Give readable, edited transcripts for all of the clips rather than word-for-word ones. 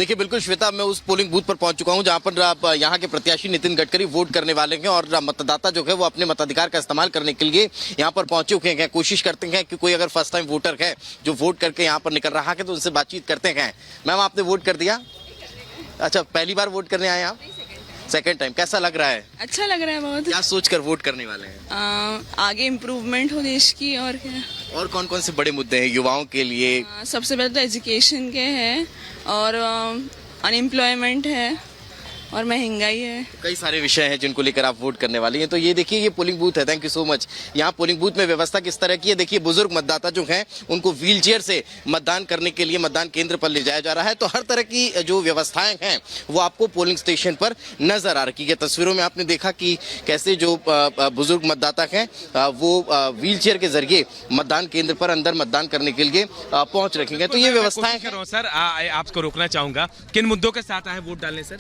देखिए बिल्कुल श्वेता, मैं उस पोलिंग बूथ पर पहुंच चुका हूं जहां पर यहाँ के प्रत्याशी नितिन गडकरी वोट करने वाले हैं और मतदाता जो है वो अपने मताधिकार का इस्तेमाल करने के लिए यहां पर पहुंचे हुए हैं। कोशिश करते हैं कि कोई अगर फर्स्ट टाइम वोटर है जो वोट करके यहां पर निकल रहा है तो उनसे बातचीत करते हैं। मैम, आपने वोट कर दिया? अच्छा, पहली बार वोट करने आए आप? Second time. कैसा लग रहा है? अच्छा लग रहा है बहुत। क्या सोचकर वोट करने वाले हैं? आगे इम्प्रूवमेंट हो देश की, और क्या। और कौन कौन से बड़े मुद्दे हैं युवाओं के लिए? सबसे पहले तो एजुकेशन के हैं और अनएम्प्लॉयमेंट है और महंगाई है। कई सारे विषय हैं जिनको लेकर आप वोट करने वाली हैं। तो ये देखिए, ये पोलिंग बूथ है। Thank you so much. यहाँ पोलिंग बूथ में व्यवस्था किस तरह की है देखिए। बुजुर्ग मतदाता जो हैं उनको व्हीलचेयर से मतदान करने के लिए मतदान केंद्र पर ले जाया जा रहा है। तो हर तरह की जो व्यवस्थाएं हैं वो आपको पोलिंग स्टेशन पर नजर आ रही है। तस्वीरों में आपने देखा कि कैसे जो बुजुर्ग मतदाता हैं वो व्हीलचेयर के जरिए मतदान केंद्र पर अंदर मतदान करने के लिए पहुंच रखेंगे। तो ये व्यवस्थाएं हैं। सर, आपको रोकना चाहूंगा, किन मुद्दों के साथ आए वोट डालने? सर,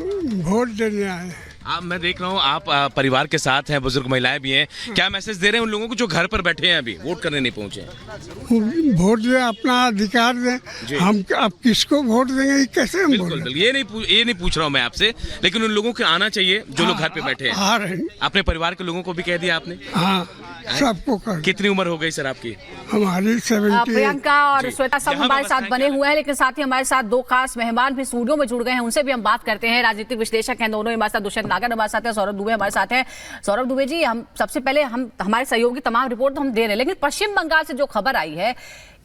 वोट देने आए। मैं देख रहा हूँ आप परिवार के साथ हैं, बुजुर्ग महिलाएं भी हैं। क्या मैसेज दे रहे हैं उन लोगों को जो घर पर बैठे हैं, अभी वोट करने नहीं पहुंचे हैं? वोट दें, अपना अधिकार दें। हम अब किसको वोट देंगे, ये कैसे हम बिल्कुल बिल्कुल, ये नहीं पूछ रहा हूँ मैं आपसे, लेकिन उन लोगों को आना चाहिए जो लोग घर पे बैठे हैं। आ रहे हैं। अपने परिवार के लोगों को भी कह दिया आपने? हाँ, सबको कर। कितनी उम्र हो गई सर आपकी? हमारी 70। प्रियंका और श्वेता सब हमारे साथ बने हुए हैं, लेकिन साथ ही हमारे साथ दो खास मेहमान भी स्टूडियो में जुड़ गए हैं। उनसे भी हम बात करते हैं। राजनीतिक विश्लेषक हैं दोनों हमारे साथ। दुष्यंत नागर हमारे साथ है, सौरभ दुबे हमारे साथ है। सौरभ दुबे जी, हम सबसे पहले हमारे सहयोगी तमाम रिपोर्ट तो हम दे रहे हैं, लेकिन पश्चिम बंगाल से जो खबर आई है,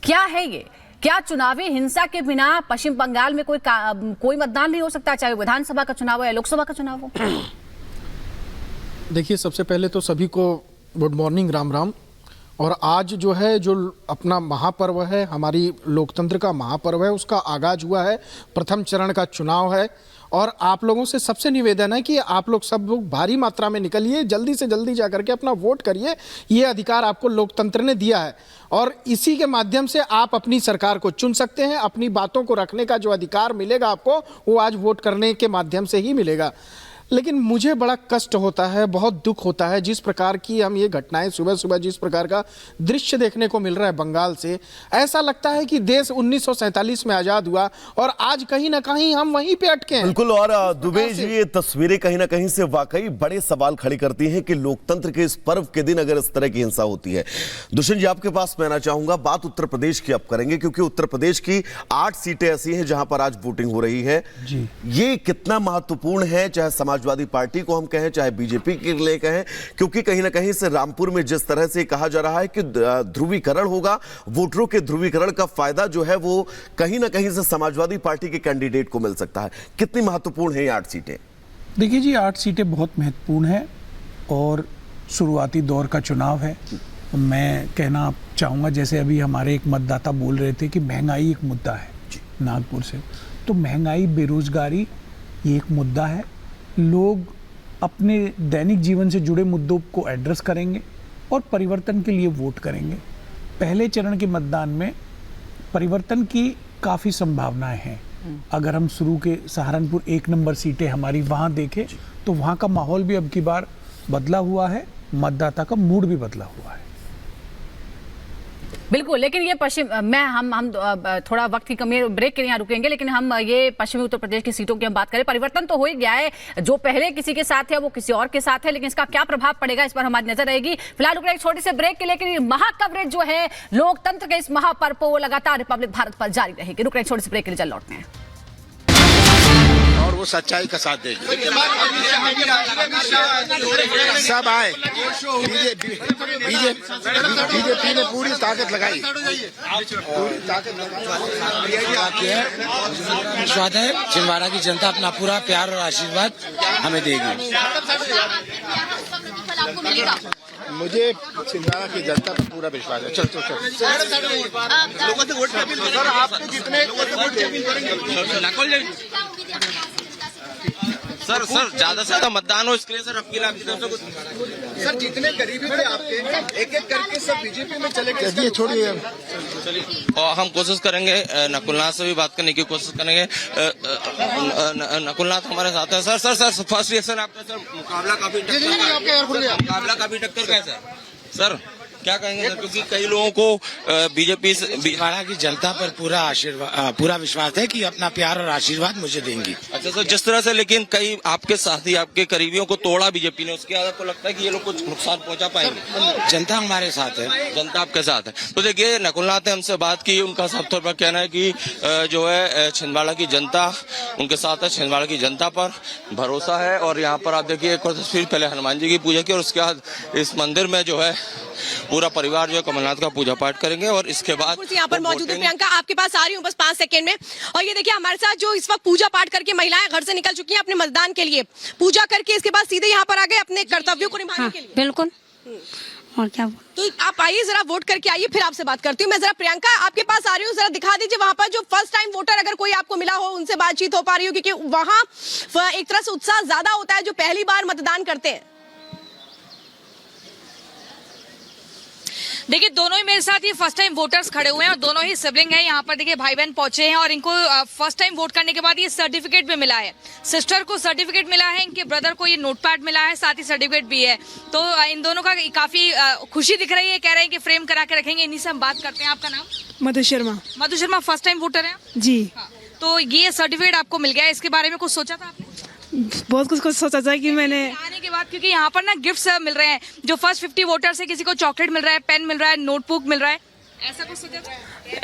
क्या है ये? क्या चुनावी हिंसा के बिना पश्चिम बंगाल में कोई मतदान नहीं हो सकता, चाहे विधानसभा का चुनाव हो या लोकसभा का चुनाव हो? देखिए, सबसे पहले तो सभी को गुड मॉर्निंग, राम राम। और आज जो है, जो अपना महापर्व है, हमारी लोकतंत्र का महापर्व है, उसका आगाज हुआ है। प्रथम चरण का चुनाव है और आप लोगों से सबसे निवेदन है कि आप लोग सब लोग भारी मात्रा में निकलिए, जल्दी से जल्दी जा करके अपना वोट करिए। ये अधिकार आपको लोकतंत्र ने दिया है और इसी के माध्यम से आप अपनी सरकार को चुन सकते हैं। अपनी बातों को रखने का जो अधिकार मिलेगा आपको, वो आज वोट करने के माध्यम से ही मिलेगा। लेकिन मुझे बड़ा कष्ट होता है, बहुत दुख होता है, जिस प्रकार की हम ये घटनाएं सुबह सुबह जिस प्रकार का दृश्य देखने को मिल रहा है बंगाल से, ऐसा लगता है कि देश 1947 में आजाद हुआ और आज कहीं ना कहीं हम वहीं पे अटके हैं। बिल्कुल। और दुबे जी, ये तस्वीरें कहीं ना कहीं से वाकई बड़े सवाल खड़े करती हैं कि लोकतंत्र के इस पर्व के दिन अगर इस तरह की हिंसा होती है। दुष्यंत जी, आपके पास मैं आना चाहूंगा। बात उत्तर प्रदेश की अब करेंगे, क्योंकि उत्तर प्रदेश की 8 सीटें ऐसी हैं जहां पर आज वोटिंग हो रही है जी। ये कितना महत्वपूर्ण है, चाहे समाजवादी पार्टी को हम कहें, चाहे बीजेपी के लिए कहें, क्योंकि कहीं ना कहीं से रामपुर में जिस तरह से कहा जा रहा है कि ध्रुवीकरण होगा, वोटरों के ध्रुवीकरण का फायदा जो है वो कहीं ना कहीं से समाजवादी पार्टी के कैंडिडेट को मिल सकता है। कितनी महत्वपूर्ण है ये 8 सीटें? देखिए जी, 8 सीटें बहुत महत्वपूर्ण है और शुरुआती दौर का चुनाव है। मैं कहना चाहूँगा, जैसे अभी हमारे एक मतदाता बोल रहे थे कि महंगाई एक मुद्दा है नागपुर से, तो महंगाई, बेरोजगारी ये एक मुद्दा है। लोग अपने दैनिक जीवन से जुड़े मुद्दों को एड्रेस करेंगे और परिवर्तन के लिए वोट करेंगे। पहले चरण के मतदान में परिवर्तन की काफ़ी संभावनाएं हैं। अगर हम शुरू के सहारनपुर 1 नंबर सीटें हमारी वहाँ देखें तो वहाँ का माहौल भी अब की बार बदला हुआ है, मतदाता का मूड भी बदला हुआ है। बिल्कुल, लेकिन ये हम थोड़ा वक्त की कमी, ब्रेक के लिए यहाँ रुकेंगे, लेकिन हम ये पश्चिमी उत्तर प्रदेश की सीटों की हम बात करें। परिवर्तन तो हो ही गया है, जो पहले किसी के साथ है वो किसी और के साथ है, लेकिन इसका क्या प्रभाव पड़ेगा इस पर हमारी नजर रहेगी। फिलहाल रुक रहे एक छोटे से ब्रेक के लिए, लेकिन महा कवरेज जो है लोकतंत्र के इस महापर्व को, वो लगातार रिपब्लिक भारत पर जारी रहेगी। रुक रहे छोटे से ब्रेक के लिए, चल लौटते हैं और वो सच्चाई का साथ देगी। सब आए, बीजेपी ने पूरी ताकत लगाई, पूरी ताकत विश्वास है छिंदवाड़ा की जनता अपना पूरा प्यार और आशीर्वाद हमें देगी। मुझे छिंदवाड़ा की जनता पर पूरा विश्वास है। चल लोगों से वोट की अपील सर, आपके जितने सर ज्यादा से ज्यादा मतदान हो, इसके लिए सर अपील आपकी तरफ से सर, जितने करीबी थे आपके, एक एक करके सब बीजेपी में चले गए। छोड़िए, और हम कोशिश करेंगे नकुलनाथ से भी बात करने की कोशिश करेंगे। नकुलनाथ हमारे साथ है। सर फर्स्ट रिएक्शन आपका? सर मुकाबला काफी टक्कर का है सर। क्या कहेंगे सर, क्योंकि कई लोगों को बीजेपी छिंदवाड़ा की जनता पर पूरा विश्वास है कि अपना प्यार और आशीर्वाद मुझे देंगी। अच्छा सर, जिस तरह से लेकिन कई आपके साथी आपके करीबियों को तोड़ा बीजेपी ने, उसके बाद आपको लगता है कि ये लोग कुछ नुकसान पहुंचा पाएंगे? जनता हमारे साथ है, जनता आपके साथ है। तो देखिए, नकुलनाथ ने हमसे बात की, उनका साफ तौर पर कहना है कि जो है छिंदवाड़ा की जनता उनके साथ है, छिंदवाड़ा की जनता पर भरोसा है। और यहाँ पर आप देखिए एक और तस्वीर, पहले हनुमान जी की पूजा की और उसके बाद इस मंदिर में जो है पूरा परिवार जो है कमलनाथ का पूजा पाठ करेंगे और इसके बाद यहाँ पर मौजूद है। प्रियंका, आपके पास आ रही हूँ बस 5 सेकंड में। और ये देखिए हमारे साथ जो इस वक्त पूजा पाठ करके महिलाएं घर से निकल चुकी हैं अपने मतदान के लिए, पूजा करके इसके बाद सीधे यहाँ पर आ गए अपने कर्तव्यों को निभाने के लिए। बिल्कुल, और क्या। तो आप आइए, जरा वोट करके आइए, फिर आपसे बात करती हूँ। मैं जरा प्रियंका आपके पास आ रही हूँ, जरा दिखा दीजिए वहां पर जो फर्स्ट टाइम वोटर अगर कोई आपको मिला हो, उनसे बातचीत हो पा रही हो, क्योंकि वहां एक तरह से उत्साह ज्यादा होता है जो पहली बार मतदान करते हैं। देखिए, दोनों ही मेरे साथ ये फर्स्ट टाइम वोटर्स खड़े हुए हैं और दोनों ही सिबलिंग हैं। यहाँ पर देखिए भाई बहन पहुंचे हैं और इनको फर्स्ट टाइम वोट करने के बाद ये सर्टिफिकेट भी मिला है। सिस्टर को सर्टिफिकेट मिला है, इनके ब्रदर को ये नोटपैड मिला है, साथ ही सर्टिफिकेट भी है। तो इन दोनों का काफी खुशी दिख रही है, कह रहे हैं कि फ्रेम करा के रखेंगे। इन्हीं से हम बात करते हैं। आपका नाम? Madhu Sharma. Madhu Sharma, first time voter है जी। तो ये सर्टिफिकेट आपको मिल गया, इसके बारे में कुछ सोचा था आपने? बहुत कुछ सोचा था कि मैंने आने के बाद, क्योंकि यहाँ पर ना गिफ्ट्स मिल रहे हैं। जो फर्स्ट 50 वोटर्स है, किसी को चॉकलेट मिल रहा है, पेन मिल रहा है, नोटबुक मिल रहा है, ऐसा कुछ सोचा था?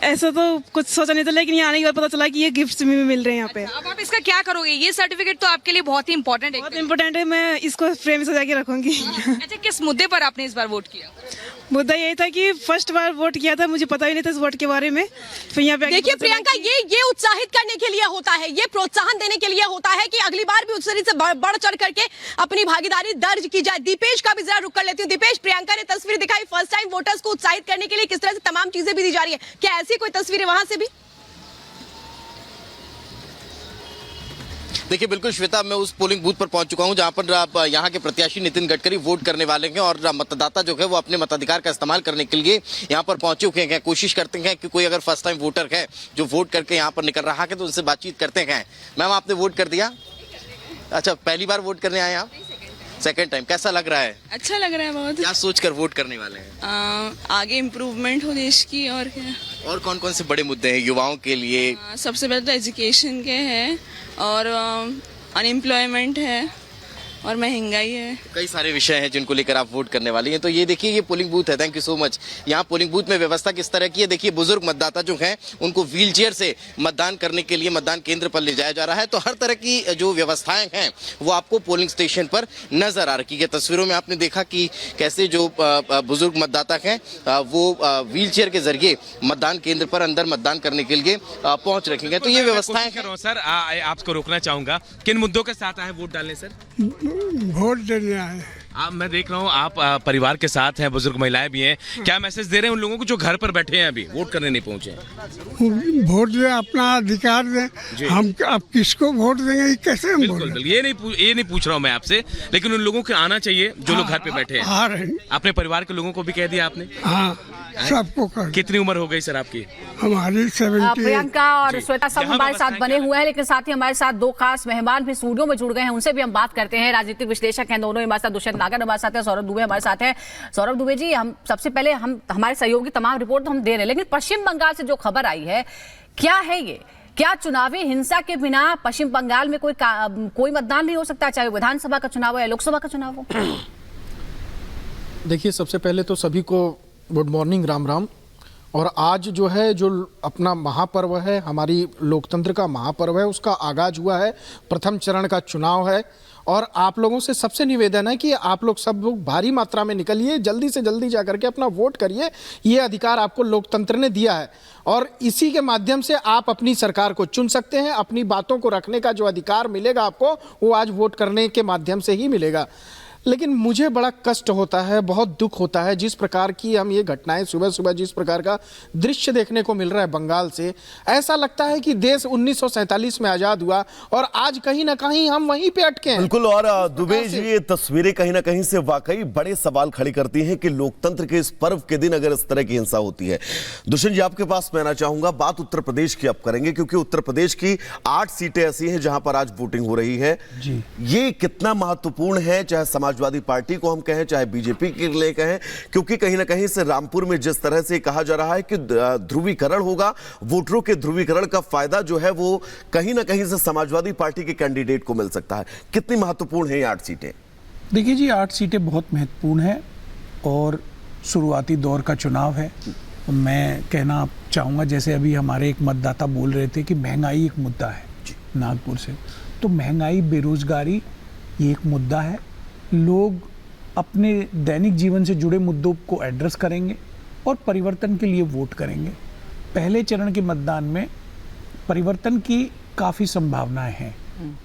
ऐसा तो कुछ सोचा नहीं था, लेकिन यहाँ आने के बाद पता चला कि ये गिफ्ट्स भी मिल रहे हैं यहाँ पे। अब आप इसका क्या करोगे? ये सर्टिफिकेट तो आपके लिए बहुत ही इंपॉर्टेंट है। बहुत इंपॉर्टेंट है, मैं इसको फ्रेम में सजा के रखूंगी। अच्छा, किस मुद्दे पर आपने इस बार वोट किया? मुद्दा यही था कि फर्स्ट बार वोट किया था, मुझे पता ही नहीं था इस वोट के बारे में। फिर यहाँ पे देखिए प्रियंका, ये उत्साहित करने के लिए होता है, ये प्रोत्साहन देने के लिए होता है कि अगली बार भी उस तरह से बढ़ चढ़ करके अपनी भागीदारी दर्ज की जाए। दीपेश का भी जरा रुक कर लेती हूँ। दीपेश, प्रियंका ने तस्वीर दिखाई, फर्स्ट टाइम वोटर्स को उत्साहित करने के लिए किस तरह से तमाम चीजें भी दी जा रही है, क्या ऐसी कोई तस्वीरें वहां से भी? देखिए बिल्कुल श्वेता, मैं उस पोलिंग बूथ पर पहुंच चुका हूं जहां पर यहाँ के प्रत्याशी नितिन गडकरी वोट करने वाले हैं और मतदाता जो है वो अपने मताधिकार का इस्तेमाल करने के लिए यहां पर पहुंचे हुए हैं। कोशिश करते हैं कि कोई अगर फर्स्ट टाइम वोटर है जो वोट करके यहां पर निकल रहा है तो उनसे बातचीत करते हैं। मैम, आपने वोट कर दिया? अच्छा, पहली बार वोट करने आए आप? Second time. कैसा लग रहा है? अच्छा लग रहा है बहुत। क्या सोचकर वोट करने वाले हैं? आगे इम्प्रूवमेंट हो देश की, और क्या। और कौन कौन से बड़े मुद्दे हैं युवाओं के लिए? सबसे पहले तो एजुकेशन के हैं और अनएम्प्लॉयमेंट है और महंगाई है। कई सारे विषय हैं जिनको लेकर आप वोट करने वाली हैं। तो ये देखिए, ये पोलिंग बूथ है। Thank you so much. यहाँ पोलिंग बूथ में व्यवस्था किस तरह की है देखिए। बुजुर्ग मतदाता जो हैं उनको व्हीलचेयर से मतदान करने के लिए मतदान केंद्र पर ले जाया जा रहा है। तो हर तरह की जो व्यवस्थाएं हैं वो आपको पोलिंग स्टेशन पर नजर आ रही है। तस्वीरों में आपने देखा कि कैसे जो बुजुर्ग मतदाता हैं वो व्हीलचेयर के जरिए मतदान केंद्र पर अंदर मतदान करने के लिए पहुंच रखेंगे। तो ये व्यवस्थाएं सर, आपको रोकना चाहूंगा, किन मुद्दों के साथ आए वोट डालने सर? वोट देने आए। मैं देख रहा हूँ आप परिवार के साथ हैं, बुजुर्ग महिलाएं भी हैं। क्या मैसेज दे रहे हैं उन लोगों को जो घर पर बैठे हैं, अभी वोट करने नहीं पहुंचे हैं? वोट दें, अपना अधिकार दें। हम अब किसको वोट देंगे, ये कैसे हम बिल्कुल बिल्कुल, ये नहीं पूछ रहा हूँ मैं आपसे, लेकिन उन लोगों को आना चाहिए जो लोग घर पे बैठे हैं। आ रहे हैं। अपने परिवार के लोगों को भी कह दिया आपने? हाँ, सबको कर। कितनी उम्र हो गई सर आपकी? हमारी 70। प्रियंका और श्वेता सब हमारे साथ बने हुए हैं, लेकिन साथ ही हमारे साथ दो खास मेहमान भी स्टूडियो में जुड़ गए हैं, उनसे भी हम बात करते हैं। राजनीतिक विश्लेषक हैं दोनों हमारे साथ, दुष्यंत नागर हमारे साथ है, सौरभ दुबे हमारे साथ है। सौरभ दुबे जी, हम सबसे पहले हमारे सहयोगी तमाम रिपोर्ट तो हम दे रहे हैं, लेकिन पश्चिम बंगाल से जो खबर आई है, क्या है ये? क्या चुनावी हिंसा के बिना पश्चिम बंगाल में कोई मतदान नहीं हो सकता, चाहे विधानसभा का चुनाव हो या लोकसभा का चुनाव हो? देखिए, सबसे पहले तो सभी को गुड मॉर्निंग, राम राम। और आज जो है जो अपना महापर्व है, हमारी लोकतंत्र का महापर्व है, उसका आगाज हुआ है। प्रथम चरण का चुनाव है और आप लोगों से सबसे निवेदन है कि आप लोग सब लोग भारी मात्रा में निकलिए, जल्दी से जल्दी जा करके अपना वोट करिए। ये अधिकार आपको लोकतंत्र ने दिया है और इसी के माध्यम से आप अपनी सरकार को चुन सकते हैं। अपनी बातों को रखने का जो अधिकार मिलेगा आपको, वो आज वोट करने के माध्यम से ही मिलेगा। लेकिन मुझे बड़ा कष्ट होता है, बहुत दुख होता है, जिस प्रकार की हम ये घटनाएं सुबह सुबह जिस प्रकार का दृश्य देखने को मिल रहा है बंगाल से, ऐसा लगता है कि देश 1947 में आजाद हुआ और आज कहीं ना कहीं हम वहीं पे अटके हैं। बिल्कुल। और दुबे जी, ये तस्वीरें कहीं ना कहीं से वाकई बड़े सवाल खड़े करती हैं कि लोकतंत्र के इस पर्व के दिन अगर इस तरह की हिंसा होती है। दुष्यंत जी, आपके पास मैं आना चाहूंगा। बात उत्तर प्रदेश की अब करेंगे, क्योंकि उत्तर प्रदेश की 8 सीटें ऐसी हैं जहां पर आज वोटिंग हो रही है। जी। ये कितना महत्वपूर्ण है, चाहे समाज समाजवादी पार्टी को हम कहें, चाहे बीजेपी के लिए कहें, क्योंकि कहीं ना कहीं से रामपुर में जिस तरह से कहा जा रहा है कि ध्रुवीकरण होगा, वोटरों के ध्रुवीकरण का फायदा जो है वो कहीं ना कहीं से समाजवादी पार्टी के कैंडिडेट को मिल सकता है। कितनी महत्वपूर्ण है ये 8 सीटें? देखिए जी, 8 सीटें बहुत महत्वपूर्ण है और शुरुआती दौर का चुनाव है। मैं कहना चाहूँगा, जैसे अभी हमारे एक मतदाता बोल रहे थे कि महंगाई एक मुद्दा है नागपुर से, तो महंगाई, बेरोजगारी ये एक मुद्दा है। लोग अपने दैनिक जीवन से जुड़े मुद्दों को एड्रेस करेंगे और परिवर्तन के लिए वोट करेंगे। पहले चरण के मतदान में परिवर्तन की काफ़ी संभावनाएं हैं।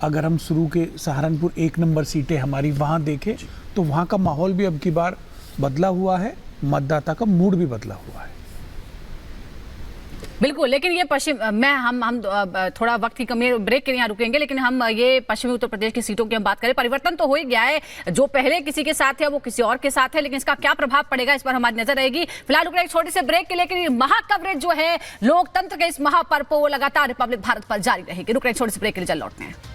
अगर हम शुरू के सहारनपुर 1 नंबर सीटें हमारी वहाँ देखें तो वहाँ का माहौल भी अब की बार बदला हुआ है, मतदाता का मूड भी बदला हुआ है। बिल्कुल, लेकिन ये पश्चिम में हम थोड़ा वक्त की कमी, ब्रेक के लिए यहाँ रुकेंगे, लेकिन हम ये पश्चिमी उत्तर प्रदेश की सीटों की हम बात करें। परिवर्तन तो हो ही गया है, जो पहले किसी के साथ है वो किसी और के साथ है, लेकिन इसका क्या प्रभाव पड़ेगा इस पर हमारी नजर रहेगी। फिलहाल रुक रहे एक छोटे से ब्रेक के लिए, लेकिन महाकवरेज जो है लोकतंत्र के इस महापर्व को लगातार रिपब्लिक भारत पर जारी रहेगी। रुक रहे एक छोटे से ब्रेक के लिए, चल लौटते हैं।